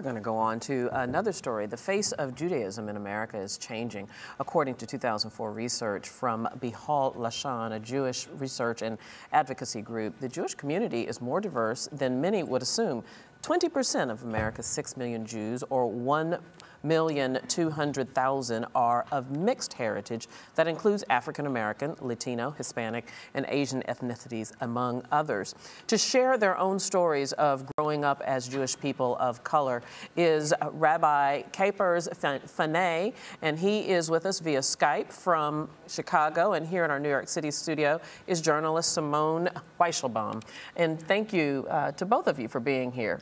going to go on to another story. The face of Judaism in America is changing. According to 2004 research from Bihal Lashon, a Jewish research and advocacy group, the Jewish community is more diverse than many would assume. 20% of America's 6 million Jews, or 1,200,000, are of mixed heritage that includes African American, Latino, Hispanic, and Asian ethnicities, among others. To share their own stories of growing up as Jewish people of color is Rabbi Capers Fanay, and he is with us via Skype from Chicago, and here in our New York City studio is journalist Simone Weichelbaum. And thank you to both of you for being here.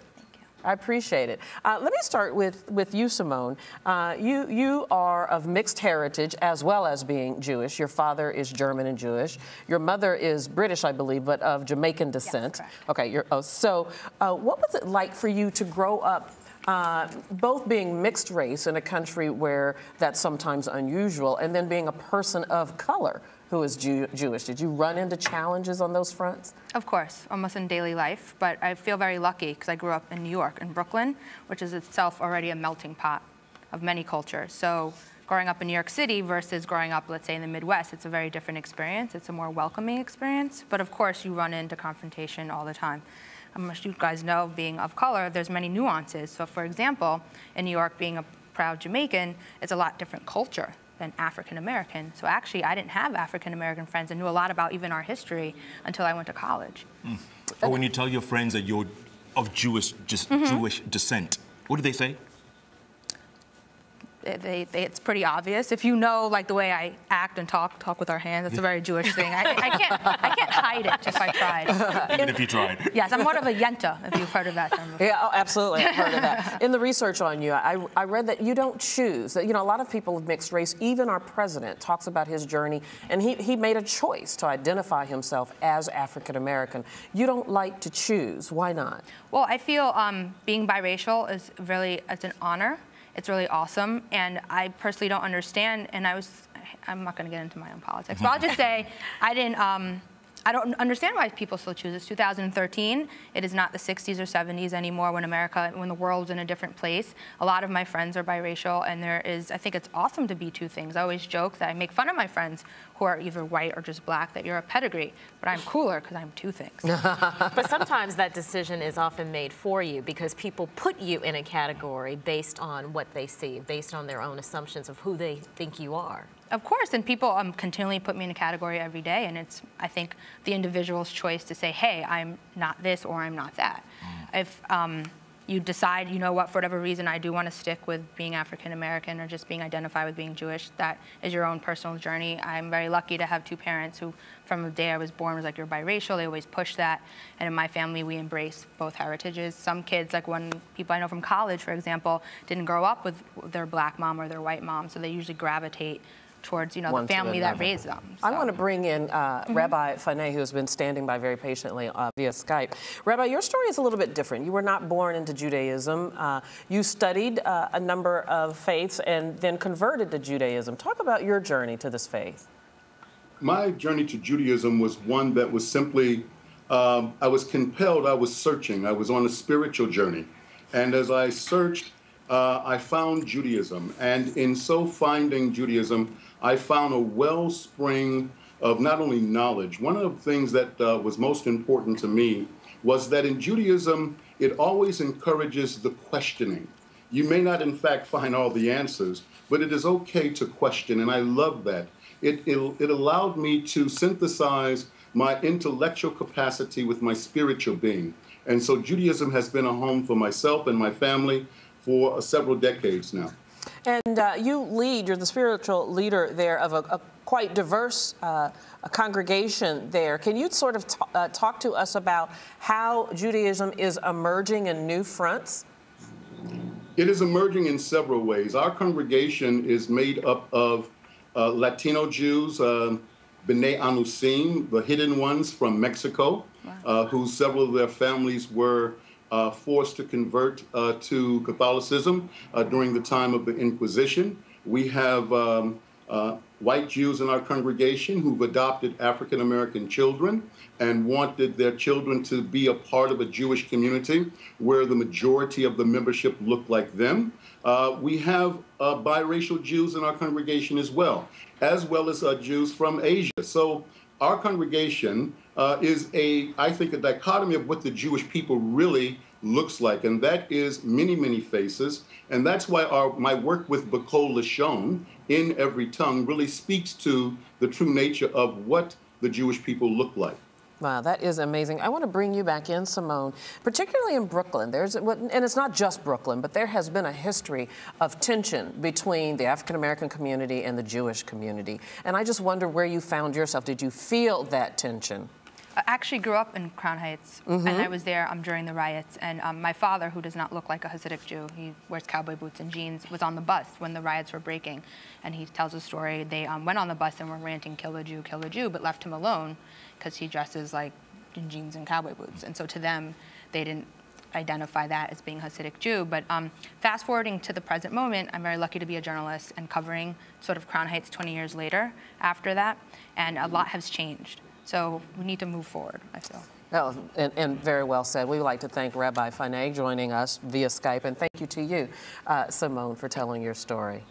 I appreciate it. Let me start with you, Simone. You are of mixed heritage as well as being Jewish. Your father is German and Jewish. Your mother is British, I believe, but of Jamaican descent. Yes, okay. What was it like for you to grow up both being mixed race in a country where that's sometimes unusual, and then being a person of color who is Jewish? Did you run into challenges on those fronts? Of course, almost in daily life, but I feel very lucky because I grew up in New York, in Brooklyn, which is itself already a melting pot of many cultures. So growing up in New York City versus growing up, let's say, in the Midwest, it's a very different experience. It's a more welcoming experience, but of course you run into confrontation all the time. As you guys know, being of color, there's many nuances. So for example, in New York, being a proud Jamaican, it's a lot different culture than African American. So actually, I didn't have African American friends and knew a lot about even our history until I went to college. But when you tell your friends that you're of Jewish descent, what do they say? It's pretty obvious. If you know, like, the way I act and talk with our hands, it's a very Jewish thing. I can't hide it if I tried. Even if you tried. Yes, I'm more of a yenta, if you've heard of that term before. Yeah, oh, absolutely, I've heard of that. In the research on you, I read that you don't choose. That, you know, a lot of people of mixed race, even our president talks about his journey, and he made a choice to identify himself as African American. You don't like to choose. Why not? Well, I feel being biracial is it's an honor. It's really awesome, and I personally don't understand, and I'm not going to get into my own politics, but I'll just say I don't understand why people still choose. It's 2013. It is not the 60s or 70s anymore when the world's in a different place. A lot of my friends are biracial, and I think it's awesome to be two things. I always joke that I make fun of my friends who are either white or just black, that you're a pedigree, but I'm cooler because I'm two things. But sometimes that decision is often made for you because people put you in a category based on what they see, based on their own assumptions of who they think you are. Of course, and people continually put me in a category every day, and it's, I think, the individual's choice to say, hey, I'm not this or I'm not that. If you decide, you know what, for whatever reason, I do want to stick with being African American or just being identified with being Jewish, that is your own personal journey. I'm very lucky to have two parents who, from the day I was born, was like, you're biracial. They always push that. And in my family, we embrace both heritages. Some kids, like people I know from college, for example, didn't grow up with their black mom or their white mom, so they usually gravitate towards, you know, the family that raised them. So. I want to bring in Rabbi Fanay, who has been standing by very patiently via Skype. Rabbi, your story is a little bit different. You were not born into Judaism. You studied a number of faiths and then converted to Judaism. Talk about your journey to this faith. My journey to Judaism was one that was simply, I was compelled, I was searching. I was on a spiritual journey. And as I searched, I found Judaism. And in so finding Judaism, I found a wellspring of not only knowledge. One of the things that was most important to me was that in Judaism, it always encourages the questioning. You may not, in fact, find all the answers, but it is okay to question, and I love that. It allowed me to synthesize my intellectual capacity with my spiritual being. And so Judaism has been a home for myself and my family for several decades now. And you're the spiritual leader there of a quite diverse congregation there. Can you sort of talk to us about how Judaism is emerging in new fronts? It is emerging in several ways. Our congregation is made up of Latino Jews, B'nai Anusim, the hidden ones from Mexico, wow. Who several of their families were forced to convert to Catholicism during the time of the Inquisition. We have white Jews in our congregation who've adopted African American children and wanted their children to be a part of a Jewish community where the majority of the membership looked like them. We have biracial Jews in our congregation as well as Jews from Asia. So our congregation is I think, a dichotomy of what the Jewish people really looks like, and that is many, many faces. And that's why my work with B'Kol Lashon, in every tongue, really speaks to the true nature of what the Jewish people look like. Wow, that is amazing. I want to bring you back in, Simone, particularly in Brooklyn. And it's not just Brooklyn, but there has been a history of tension between the African American community and the Jewish community. And I just wonder where you found yourself. Did you feel that tension? I actually grew up in Crown Heights, and I was there during the riots. And my father, who does not look like a Hasidic Jew, he wears cowboy boots and jeans, was on the bus when the riots were breaking. And he tells a story. They went on the bus and were ranting, kill a Jew, but left him alone because he dresses like in jeans and cowboy boots. And so to them, they didn't identify that as being Hasidic Jew. But fast forwarding to the present moment, I'm very lucky to be a journalist and covering sort of Crown Heights 20 years later after that. And a lot has changed. So we need to move forward, I feel. Oh, and very well said. We would like to thank Rabbi Fanay joining us via Skype, and thank you to you, Simone, for telling your story.